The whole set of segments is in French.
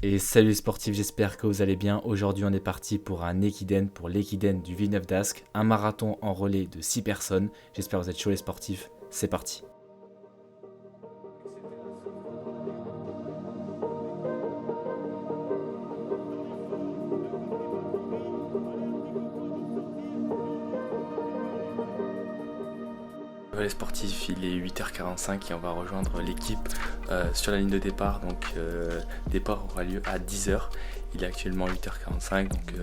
Et salut les sportifs, j'espère que vous allez bien. Aujourd'hui on est parti pour un Ekiden, pour l'Ekiden du Villeneuve d'Ascq, un marathon en relais de 6 personnes. J'espère que vous êtes chauds les sportifs, c'est parti. Les sportifs, il est 8h45 et on va rejoindre l'équipe sur la ligne de départ. Donc départ aura lieu à 10h. Il est actuellement 8h45, donc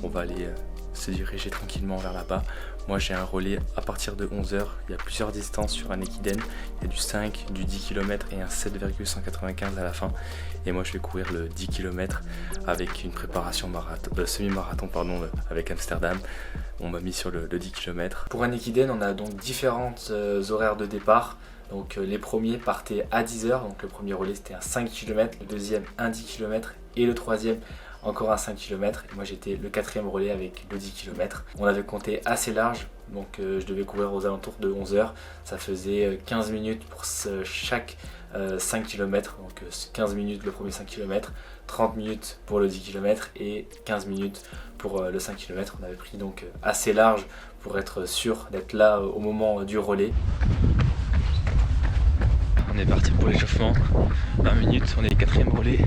on va aller se diriger tranquillement vers là-bas. Moi j'ai un relais à partir de 11h. Il y a plusieurs distances sur un Ekiden. Il y a du 5, du 10 km et un 7,195 à la fin. Et moi je vais courir le 10 km avec une préparation semi-marathon avec Amsterdam. On m'a mis sur le 10 km. Pour un Ekiden, on a donc différentes horaires de départ. Donc les premiers partaient à 10h, donc le premier relais c'était un 5 km, le deuxième un 10 km et le troisième encore un 5 km. Et moi j'étais le quatrième relais avec le 10 km. On avait compté assez large, donc je devais courir aux alentours de 11h. Ça faisait 15 minutes pour chaque 5 km, donc 15 minutes le premier 5 km, 30 minutes pour le 10 km et 15 minutes pour le 5 km. On avait pris donc assez large pour être sûr d'être là au moment du relais. On est parti pour l'échauffement, 20 minutes, on est le quatrième relais.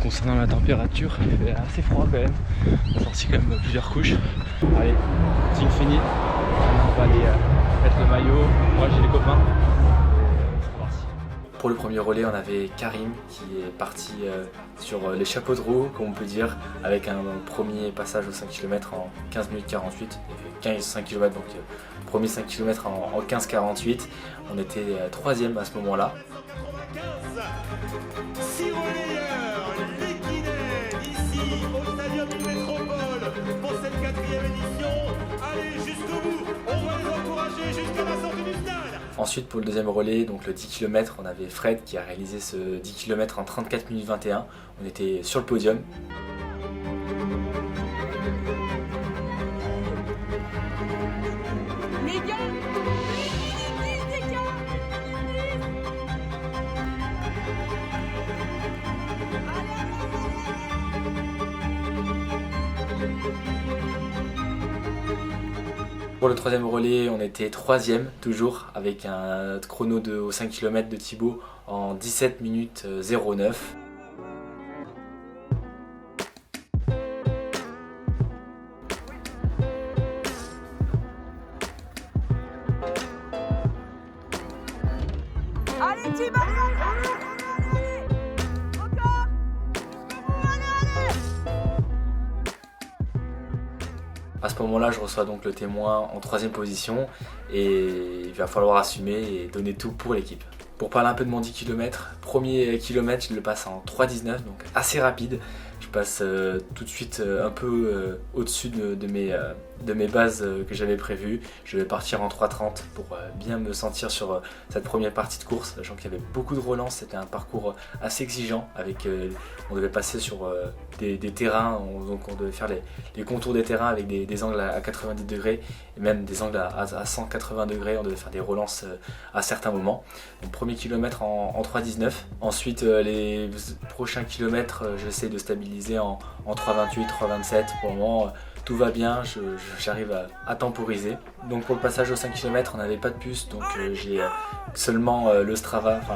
Concernant la température, il fait assez froid quand même. On a sorti quand même plusieurs couches. Allez, team fini. Maintenant on va aller mettre le maillot. Moi j'ai les copains. C'est parti. Pour le premier relais, on avait Karim qui est parti sur les chapeaux de roue, comme on peut dire, avec un premier passage au 5 km en 15 minutes 48. Il fait 15-5 km, donc premier 5 km en 15-48. On était troisième à ce moment-là. 6 relayeurs, l'Ekiden, ici au Stadium de Métropole pour cette 4e édition. Allez jusqu'au bout, on va les encourager jusqu'à la sortie du stade. Ensuite pour le deuxième relais, donc le 10 km, on avait Fred qui a réalisé ce 10 km en 34 minutes 21. On était sur le podium. Les gars, Pour le troisième relais, on était troisième toujours avec un chrono au 5 km de Thibaut en 17 minutes 09. allez team, allez, encore, allez. À ce moment-là, je reçois donc le témoin en troisième position et il va falloir assumer et donner tout pour l'équipe. Pour parler un peu de mon 10 km, premier kilomètre, je le passe en 3,19, donc assez rapide. Je passe tout de suite un peu au-dessus de mes bases que j'avais prévues. Je vais partir en 3,30 pour bien me sentir sur cette première partie de course, sachant qu'il y avait beaucoup de relance. C'était un parcours assez exigeant. On devait passer sur des terrains, donc on devait faire les contours des terrains avec des angles à 90 degrés et même des angles à 180 degrés. On devait faire des relances à certains moments. Donc premier kilomètre en 3,19. Ensuite les prochains kilomètres, j'essaie de stabiliser en 3,28, 3,27. Pour le moment, tout va bien, j'arrive à temporiser. Donc pour le passage au 5 km, on n'avait pas de puce, donc j'ai seulement le Strava, enfin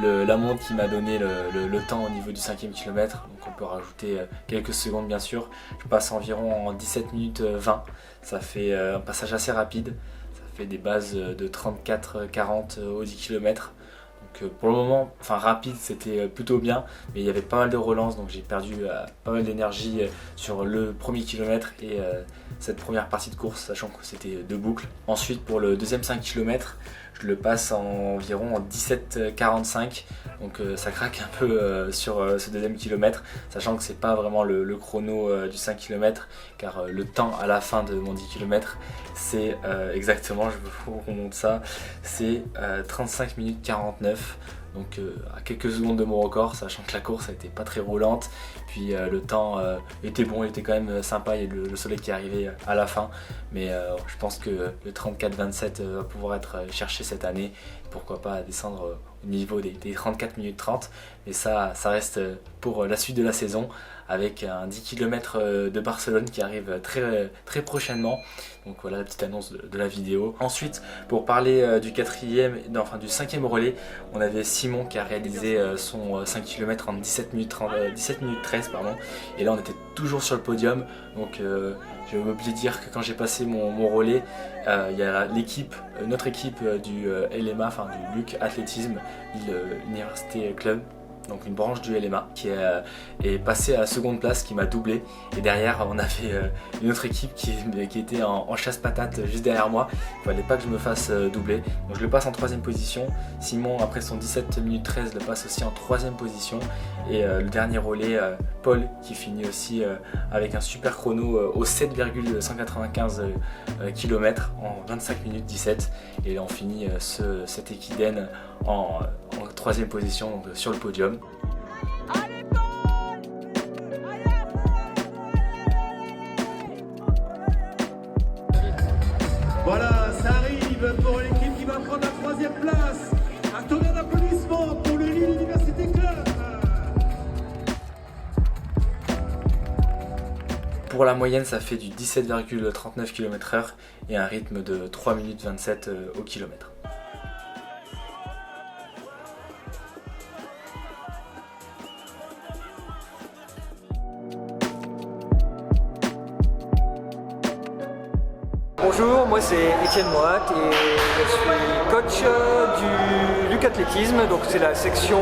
la montre qui m'a donné le temps au niveau du 5e kilomètre. Donc on peut rajouter quelques secondes bien sûr. Je passe environ en 17 minutes 20. Ça fait un passage assez rapide. Ça fait des bases de 34-40 au 10 km. Donc pour le moment, rapide, c'était plutôt bien, mais il y avait pas mal de relances, donc j'ai perdu pas mal d'énergie sur le premier kilomètre et cette première partie de course, sachant que c'était deux boucles. Ensuite pour le deuxième 5 km, je le passe environ en 17,45, donc ça craque un peu sur ce deuxième kilomètre, sachant que c'est pas vraiment le chrono du 5 km, car le temps à la fin de mon 10 km, c'est exactement, je vous remonte ça, c'est 35 minutes 49. Donc à quelques secondes de mon record, sachant que la course n'était pas très roulante, puis le temps était bon, il était quand même sympa, il y a le soleil qui est arrivé à la fin, mais je pense que le 34-27 va pouvoir être cherché cette année, pourquoi pas descendre au niveau des 34 minutes 30, mais ça reste pour la suite de la saison, avec un 10 km de Barcelone qui arrive très prochainement. Donc voilà la petite annonce de la vidéo. Ensuite, pour parler du cinquième relais, on avait Simon qui a réalisé son 5 km en 17 minutes 13 pardon. Et là on était toujours sur le podium. Donc j'ai oublié de dire que quand j'ai passé mon relais, il y a notre équipe du LMA, enfin du Luc Athlétisme, l'Université Club, donc une branche du LMA, qui est passée à la seconde place, qui m'a doublé. Et derrière on avait une autre équipe qui était en chasse-patate juste derrière moi. Il fallait pas que je me fasse doubler, donc je le passe en 3ème position. Simon, après son 17 minutes 13, le passe aussi en 3ème position. Et le dernier relais, Paul, qui finit aussi avec un super chrono au 7,195 km en 25 minutes 17. Et là on finit cet Ekiden en 3ème position, donc sur le podium. Allez, Paul! Voilà, ça arrive pour l'équipe qui va prendre la 3e place. Un tonnerre d'applaudissements pour le Lille Université Club. Pour la moyenne, ça fait du 17,39 km/h et un rythme de 3 minutes 27 au kilomètre. Bonjour, moi c'est Étienne Moat et je suis coach du Luc Athlétisme, donc c'est la section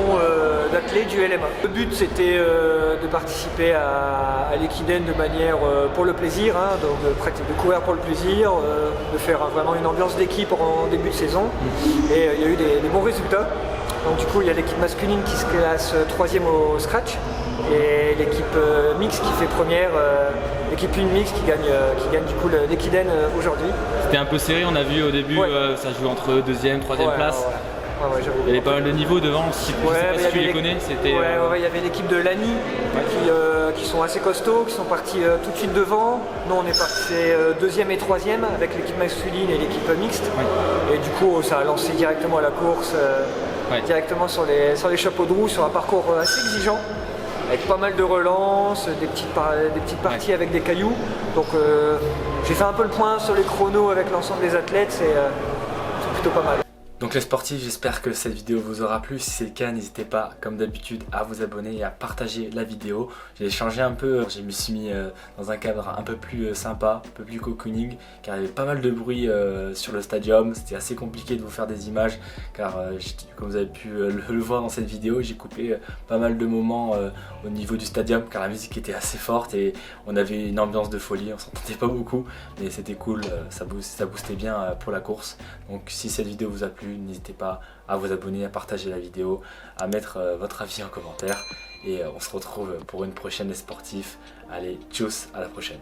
d'athlètes du LMA. Le but c'était de participer à l'Ekiden de manière pour le plaisir, hein, donc de courir pour le plaisir, de faire vraiment une ambiance d'équipe en début de saison, et il y a eu des bons résultats. Donc du coup il y a l'équipe masculine qui se classe 3e au scratch et l'équipe mixte qui fait première, l'équipe 1 mixte qui gagne du coup l'Ekiden aujourd'hui. C'était un peu serré, on a vu au début, ouais. Ça joue entre 2e, 3e place. Ouais, il y avait pas mal de niveaux devant, je sais pas si tu les connais. C'était, il y avait l'équipe de Lani qui sont assez costauds, qui sont partis tout de suite devant. Nous on est partis 2e et 3e avec l'équipe masculine et l'équipe mixte. Ouais. Et du coup ça a lancé directement la course, directement sur les chapeaux de roue, sur un parcours assez exigeant, avec pas mal de relances, des petites parties avec des cailloux. Donc j'ai fait un peu le point sur les chronos avec l'ensemble des athlètes, c'est plutôt pas mal. Donc les sportifs, j'espère que cette vidéo vous aura plu. Si c'est le cas, n'hésitez pas, comme d'habitude, à vous abonner et à partager la vidéo. J'ai changé un peu, je me suis mis dans un cadre un peu plus sympa, un peu plus cocooning, car il y avait pas mal de bruit sur le stadium. C'était assez compliqué de vous faire des images, car comme vous avez pu le voir dans cette vidéo, j'ai coupé pas mal de moments au niveau du stadium, car la musique était assez forte et on avait une ambiance de folie. On s'entendait pas beaucoup, mais c'était cool, ça boostait bien pour la course. Donc si cette vidéo vous a plu, n'hésitez pas à vous abonner, à partager la vidéo, à mettre votre avis en commentaire et on se retrouve pour une prochaine des sportifs. Allez, tchuss, à la prochaine.